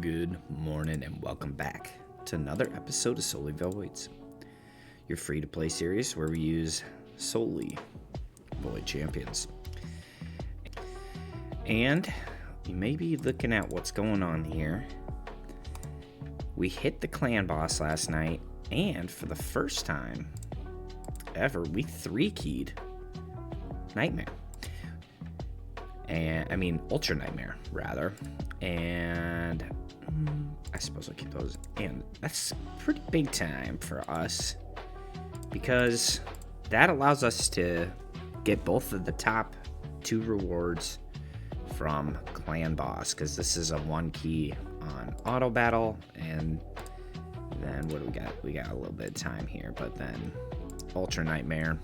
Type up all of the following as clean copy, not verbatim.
Good morning and welcome back to another episode of Solely Voids, your free-to-play series where we use solely Void champions. And you may be looking at what's going on here. We hit the clan boss last night, and for the first time ever, we 3-keyed Nightmare. And Ultra Nightmare, rather. And I suppose I'll keep those. And that's pretty big time for us, because that allows us to get both of the top 2 rewards from Clan Boss, because this is a 1-key on auto battle. And then what do we got? We got a little bit of time here, but then Ultra Nightmare,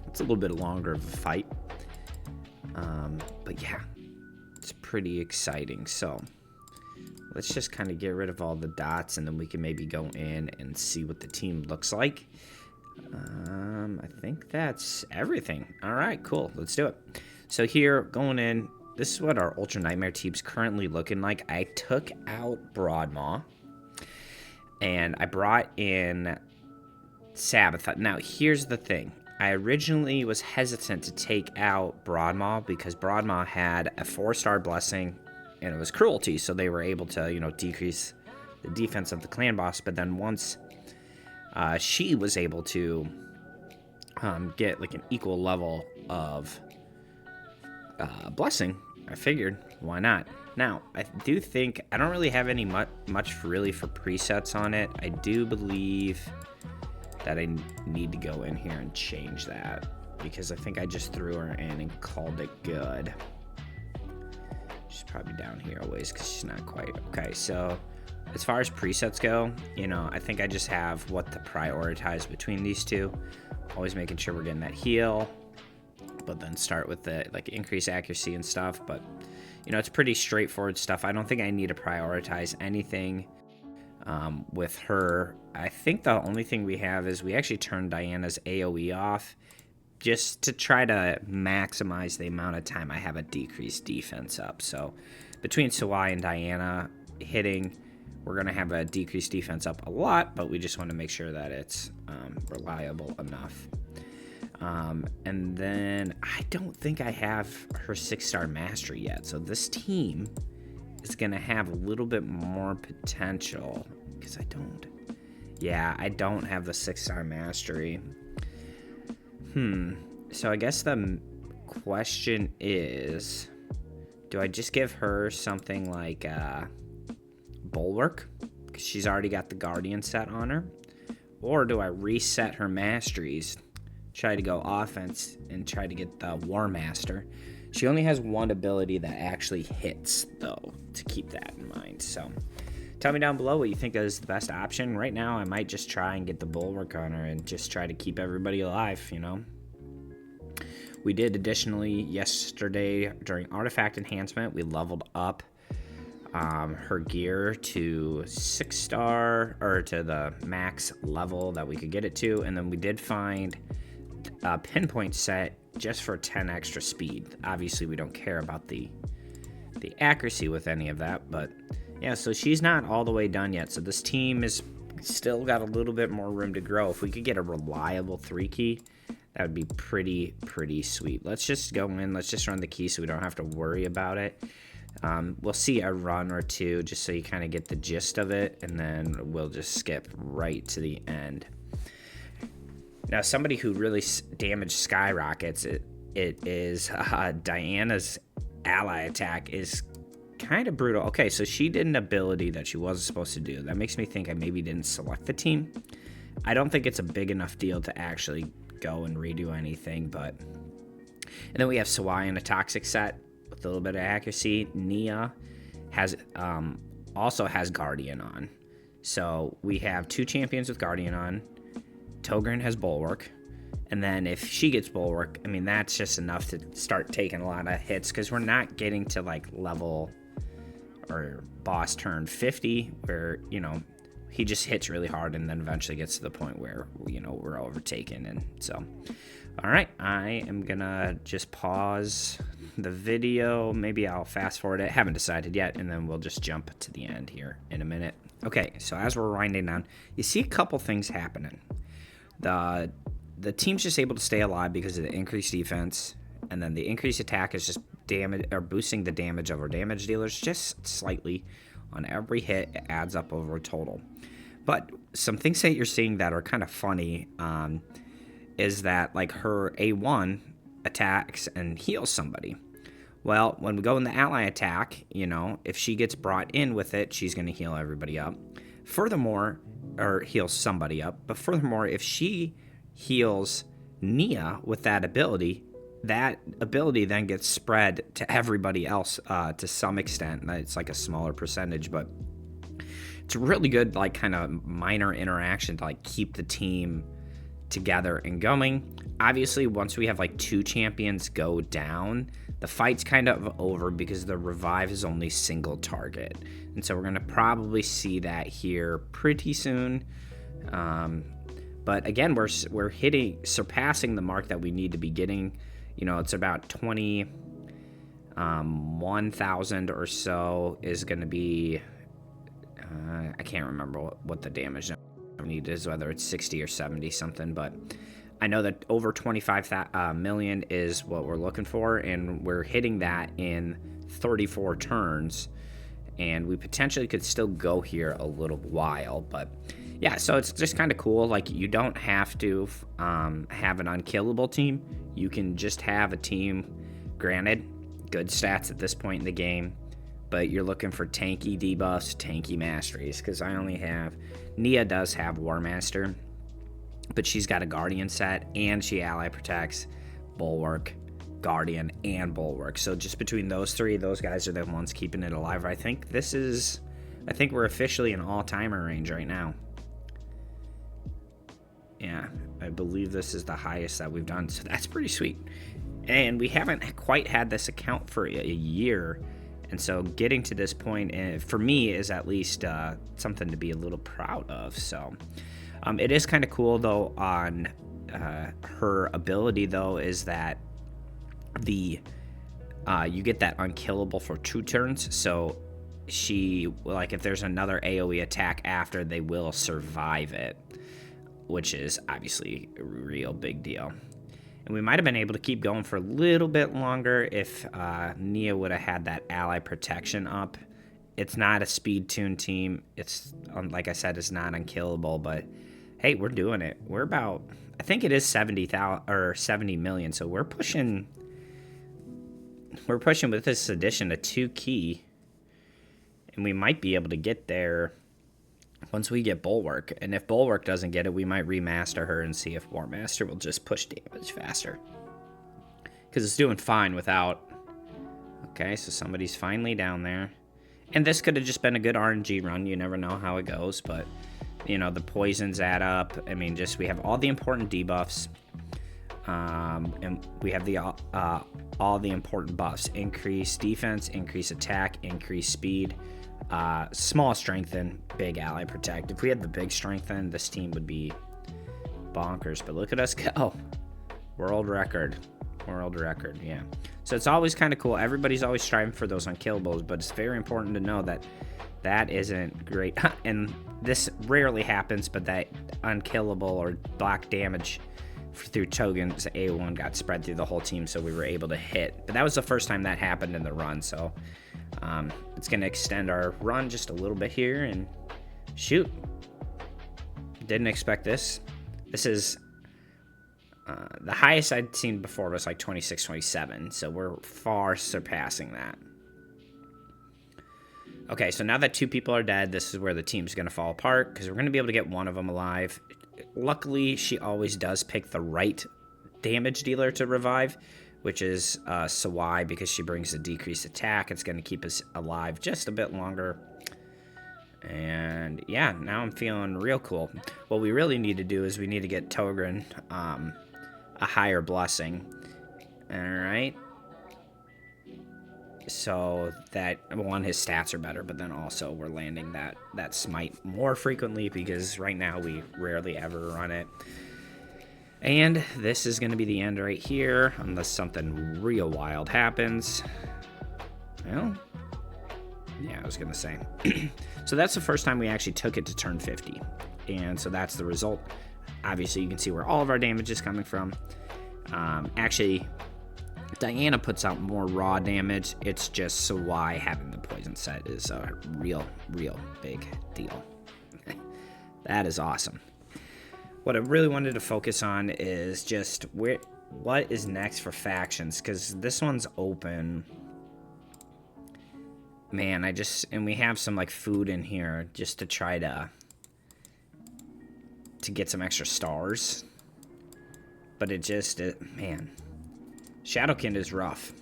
it's a little bit longer of a fight. But yeah, it's pretty exciting. So let's just kind of get rid of all the dots, and then we can maybe go in and see what the team looks like. I think that's everything. All right, cool. Let's do it. So here, going in, this is what our Ultra Nightmare team's currently looking like. I took out Broadmaw, and I brought in Sabbath. Now, here's the thing. I originally was hesitant to take out Broadmaw because Broadmaw had a 4-star blessing and it was cruelty, so they were able to, decrease the defense of the clan boss. But then once she was able to get like an equal level of blessing, I figured, why not? Now, I do think, I don't really have any much really for presets on it. I do believe that I need to go in here and change that, because I think I just threw her in and called it good. She's probably down here a ways because she's not quite. Okay, so as far as presets go, I think I just have what to prioritize between these two. Always making sure we're getting that heal, but then start with the increase accuracy and stuff. But it's pretty straightforward stuff. I don't think I need to prioritize anything with her. I think the only thing we have is we actually turned Diana's AoE off just to try to maximize the amount of time I have a decreased defense up. So between Sawai and Diana hitting, we're going to have a decreased defense up a lot, but we just want to make sure that it's reliable enough. And then I don't think I have her 6-star mastery yet. So this team is going to have a little bit more potential, because I don't have the 6-star mastery. So I guess the question is, do I just give her something like Bulwark, because she's already got the Guardian set on her? Or do I reset her masteries, try to go offense, and try to get the War Master? She only has one ability that actually hits, though, to keep that in mind. So tell me down below what you think is the best option. Right now, I might just try and get the Bulwark on her and just try to keep everybody alive, We did additionally yesterday during Artifact Enhancement, we leveled up her gear to 6-star, or to the max level that we could get it to. And then we did find a pinpoint set just for 10 extra speed. Obviously, we don't care about the accuracy with any of that, but yeah, so she's not all the way done yet. So this team is still got a little bit more room to grow. If we could get a reliable 3-key, that would be pretty sweet. Let's just go in. Let's just run the key so we don't have to worry about it. We'll see a run or two just so you kind of get the gist of it, and then we'll just skip right to the end. Now, somebody who really damaged skyrockets, it is Diana's ally attack is kind of brutal. Okay, so she did an ability that she wasn't supposed to do. That makes me think I maybe didn't select the team. I don't think it's a big enough deal to actually go and redo anything, but... And then we have Sawai in a toxic set with a little bit of accuracy. Nia also has Guardian on. So we have 2 champions with Guardian on. Togrin has Bulwark. And then if she gets Bulwark, that's just enough to start taking a lot of hits, because we're not getting to level or boss turn 50 where, he just hits really hard and then eventually gets to the point where, we're overtaken. And so All right, I am gonna just pause the video. Maybe I'll fast forward it. Haven't decided yet, and then we'll just jump to the end here in a minute. Okay, so as we're winding down, you see a couple things happening. The team's just able to stay alive because of the increased defense, and then the increased attack is just boosting the damage of our damage dealers just slightly. On every hit, it adds up over a total. But some things that you're seeing that are kind of funny is that like her A1 attacks and heals somebody. Well, when we go in the ally attack, if she gets brought in with it, she's going to heal everybody up. Furthermore, or heal somebody up. But furthermore, if she heals Nia with that ability then gets spread to everybody else to some extent. It's like a smaller percentage, but it's a really good like kind of minor interaction to like keep the team together and going. Obviously, once we have like 2 champions go down, the fight's kind of over because the revive is only single target. And so we're going to probably see that here pretty soon. But again, we're surpassing the mark that we need to be getting. It's about 21,000 or so is going to be, I can't remember what the damage need is, whether it's 60 or 70 something, but I know that over 25 million is what we're looking for, and we're hitting that in 34 turns, and we potentially could still go here a little while. But yeah, so it's just kind of cool. Like, you don't have to have an unkillable team. You can just have a team, granted, good stats at this point in the game, but you're looking for tanky debuffs, tanky masteries, because Nia does have War Master, but she's got a Guardian set, and she ally protects, Bulwark, Guardian, and Bulwark. So just between those 3, those guys are the ones keeping it alive. I think we're officially in all-timer range right now. Yeah, I believe this is the highest that we've done, so that's pretty sweet. And we haven't quite had this account for a year, and so getting to this point, for me, is at least something to be a little proud of. So it is kind of cool, though, on her ability, though, is that you get that unkillable for 2 turns. So if there's another AoE attack after, they will survive it, which is obviously a real big deal. And we might have been able to keep going for a little bit longer if Nia would have had that ally protection up. It's not a speed tune team. It's, like I said, it's not unkillable, but hey, we're doing it. We're about, I think it is 70 million, so we're pushing with this addition a 2 key, and we might be able to get there once we get Bulwark. And if Bulwark doesn't get it, we might remaster her and see if War Master will just push damage faster, because it's doing fine without. Okay, so somebody's finally down there, and this could have just been a good RNG run. You never know how it goes, but the poisons add up. I mean, we have all the important debuffs, and we have all the important buffs: increase defense, increase attack, increase speed, small strengthen, big ally protect. If we had the big strengthen, this team would be bonkers. But look at us go. World record, yeah. So it's always kind of cool. Everybody's always striving for those unkillables, but it's very important to know that isn't great. And this rarely happens, but that unkillable or block damage through Togen's A1 got spread through the whole team, so we were able to hit. But that was the first time that happened in the run, so it's going to extend our run just a little bit here, and shoot. Didn't expect this. This is the highest I'd seen before was like 26, 27, so we're far surpassing that. Okay, so now that 2 people are dead, this is where the team's going to fall apart, because we're going to be able to get one of them alive. Luckily, she always does pick the right damage dealer to revive, which is Sawai, because she brings a decreased attack. It's going to keep us alive just a bit longer. And yeah, now I'm feeling real cool. What we really need to do is we need to get Togren a higher blessing. Alright. So that, one, his stats are better, but then also we're landing that smite more frequently, because right now we rarely ever run it. And this is going to be the end right here, unless something real wild happens. Well, yeah, I was going to say. So that's the first time we actually took it to turn 50. And so that's the result. Obviously, you can see where all of our damage is coming from. Actually, Diana puts out more raw damage. It's just so why having the poison set is a real big deal. That is awesome. What I really wanted to focus on is just what is next for factions, because this one's open. Man, and we have some like food in here just to try to get some extra stars. But man, Shadowkin is rough.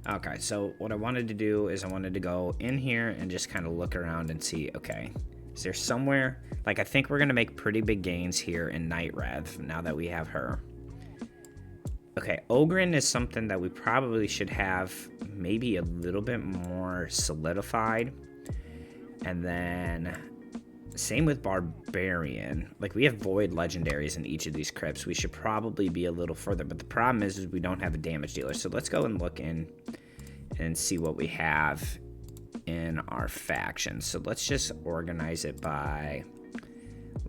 Okay, so what I wanted to do is I wanted to go in here and just kind of look around and see, okay, is there somewhere, like I think we're going to make pretty big gains here in Night Rev now that we have her. Okay, Ogren is something that we probably should have maybe a little bit more solidified. And then same with Barbarian. Like we have Void legendaries in each of these crypts. We should probably be a little further, but the problem is we don't have a damage dealer. So let's go and look in and see what we have in our faction. So let's just organize it by,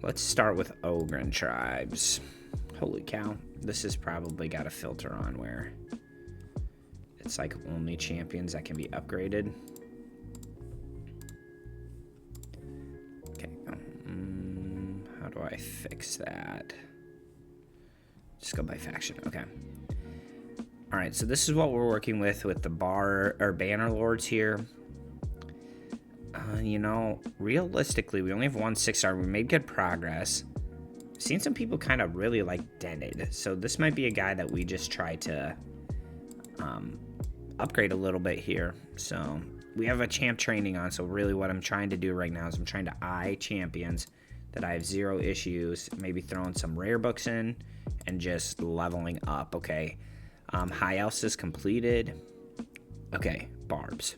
let's start with Ogren tribes. Holy cow, this has probably got a filter on where it's like only champions that can be upgraded. Okay, how do I fix that? Just go by faction, okay. All right, so this is what we're working with the banner lords here. You know, realistically, we only have 1 6-star. We made good progress. Seen some people kind of really like dented, so this might be a guy that we just try to upgrade a little bit here. So we have a champ training on, so really what I'm trying to do right now is I'm trying to eye champions that I have 0 issues, maybe throwing some rare books in and just leveling up. Okay, high else is completed. Okay, barbs.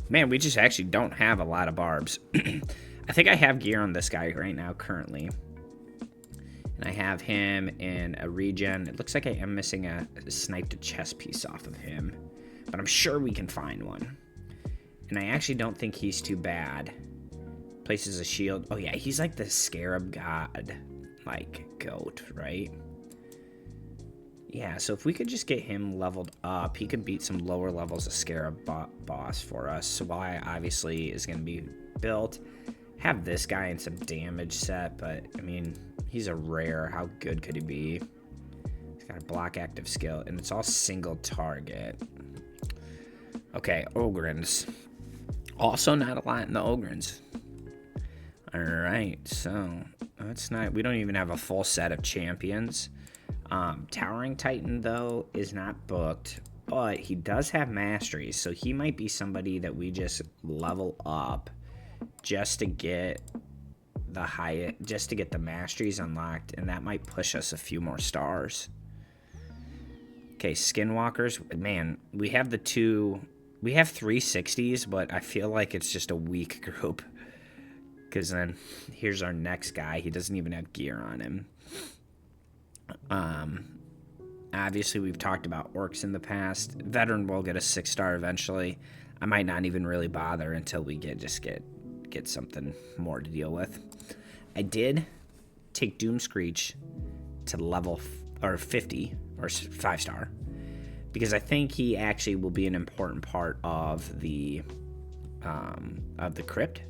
Man, we just actually don't have a lot of barbs. I think I have gear on this guy right now currently. And I have him in a regen. It looks like I am missing a sniped chest piece off of him. But I'm sure we can find one. And I actually don't think he's too bad. Places a shield. Oh yeah, he's like the scarab god. Like goat, right? Yeah, so if we could just get him leveled up, he could beat some lower levels of Scarab boss for us. So why obviously is going to be built. Have this guy in some damage set, but I mean, he's a rare. How good could he be? He's got a block active skill, and it's all single target. Okay, Ogrins. Also not a lot in the Ogrins. Alright, so that's not, we don't even have a full set of champions. Towering Titan, though, is not booked, but he does have masteries, so he might be somebody that we just level up just to get the masteries unlocked, and that might push us a few more stars. Okay, Skinwalkers, man, we have 360s, but I feel like it's just a weak group, because then here's our next guy. He doesn't even have gear on him. Obviously we've talked about orcs in the past. Veteran will get a 6-star eventually. I might not even really bother until we get something more to deal with. I did take Doom Screech to level 50 or 5-star because I think he actually will be an important part of the crypt.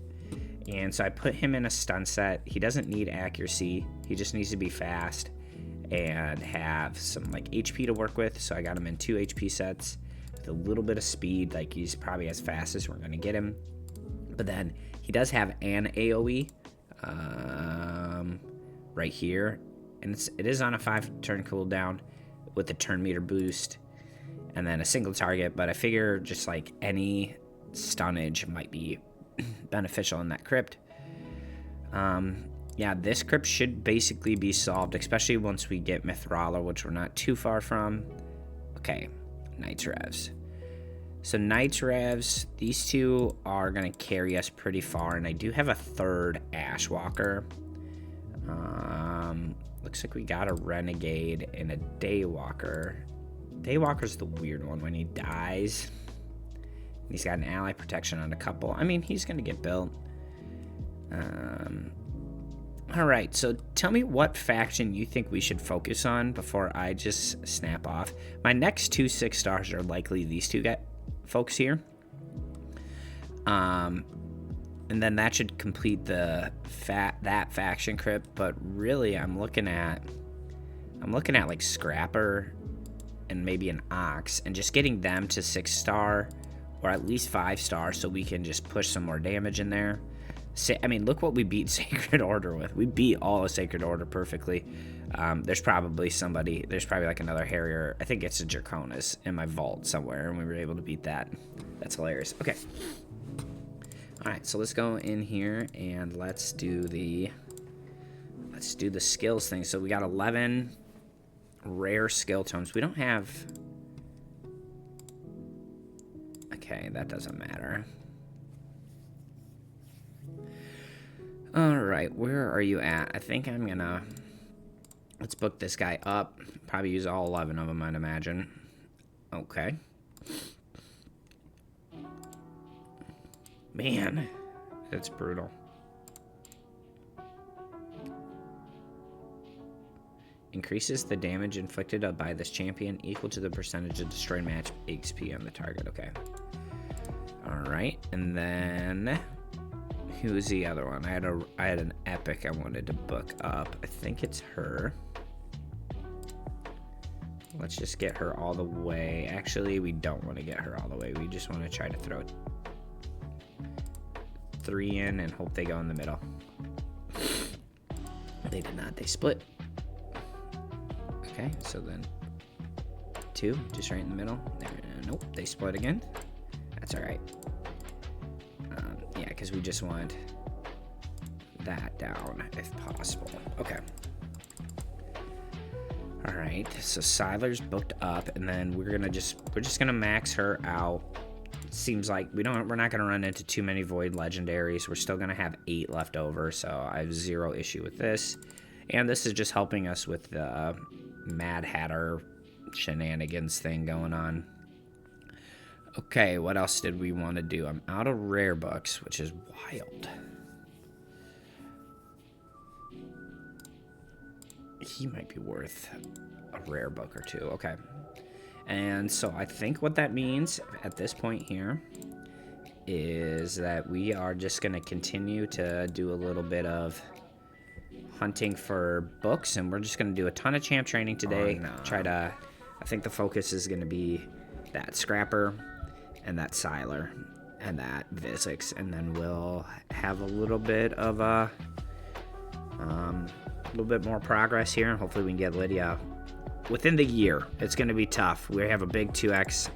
And so I put him in a stun set. He doesn't need accuracy. He just needs to be fast and have some like HP to work with. So I got him in 2 HP sets with a little bit of speed. Like he's probably as fast as we're going to get him. But then he does have an AoE right here. And it is on a 5-turn cooldown with a turn meter boost. And then a single target. But I figure just like any stunnage might be beneficial in that crypt. Yeah, this crypt should basically be solved, especially once we get Mithrala, which we're not too far from. Okay, Knights Revs. So Knights Revs, these two are going to carry us pretty far, and I do have a 3rd Ashwalker. Looks like we got a renegade and a daywalker. Daywalker's the weird one when he dies. He's got an ally protection on a couple. I mean, he's gonna get built. All right, so tell me what faction you think we should focus on before I just snap off. My next 2 6-stars are likely these two folks here. And then that should complete that faction crypt. But really, I'm looking at like Scrapper and maybe an Ox, and just getting them to 6-star or at least 5-star, so we can just push some more damage in there. I mean, look what we beat Sacred Order with. We beat all of Sacred Order perfectly. There's probably like another Harrier. I think it's a Draconis in my vault somewhere, and we were able to beat that. That's hilarious. Okay. All right, so let's go in here and let's do the skills thing. So we got 11 rare skill tomes. We don't have. Okay, that doesn't matter. Alright, where are you at? I think I'm gonna... Let's book this guy up. Probably use all 11 of them, I'd imagine. Okay. Man, that's brutal. Increases the damage inflicted by this champion equal to the percentage of destroyed match XP on the target. Okay. Alright, and then... Who's the other one? I had an epic I wanted to book up. I think it's her. Let's just get her all the way. Actually, we don't want to get her all the way. We just want to try to throw 3 in and hope they go in the middle. They did not. They split. Okay, so then 2, just right in the middle. Nope, they split again. That's all right. Yeah, because we just want that down if possible. Okay. All right. So Siler's booked up, and then we're just gonna max her out. Seems like we're not gonna run into too many Void legendaries. We're still gonna have 8 left over, so I have 0 issue with this. And this is just helping us with the Mad Hatter shenanigans thing going on. Okay, what else did we want to do? I'm out of rare books, which is wild. He might be worth a rare book or 2. Okay. And so I think what that means at this point here is that we are just going to continue to do a little bit of hunting for books, and we're just going to do a ton of champ training today. I think the focus is going to be that Scrapper and that Siler and that Visix, and then we'll have a little bit of a little bit more progress here, and hopefully we can get Lydia within the year. It's going to be tough. We have a big 2x.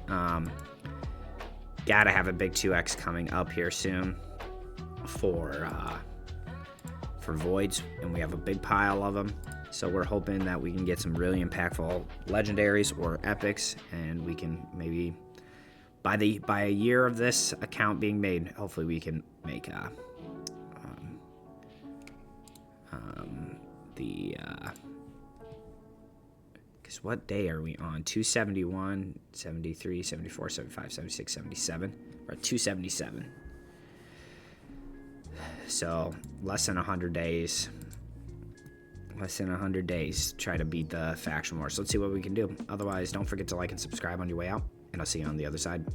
Gotta have a big 2x coming up here soon for Voids, and we have a big pile of them. So we're hoping that we can get some really impactful legendaries or epics, and we can maybe by a year of this account being made, hopefully we can make because what day are we on? 271, 73, 74, 75, 76, 77. We're at 277. So less than 100 days. Less than 100 days. Try to beat the faction war. So let's see what we can do. Otherwise, don't forget to like and subscribe on your way out, and I'll see you on the other side.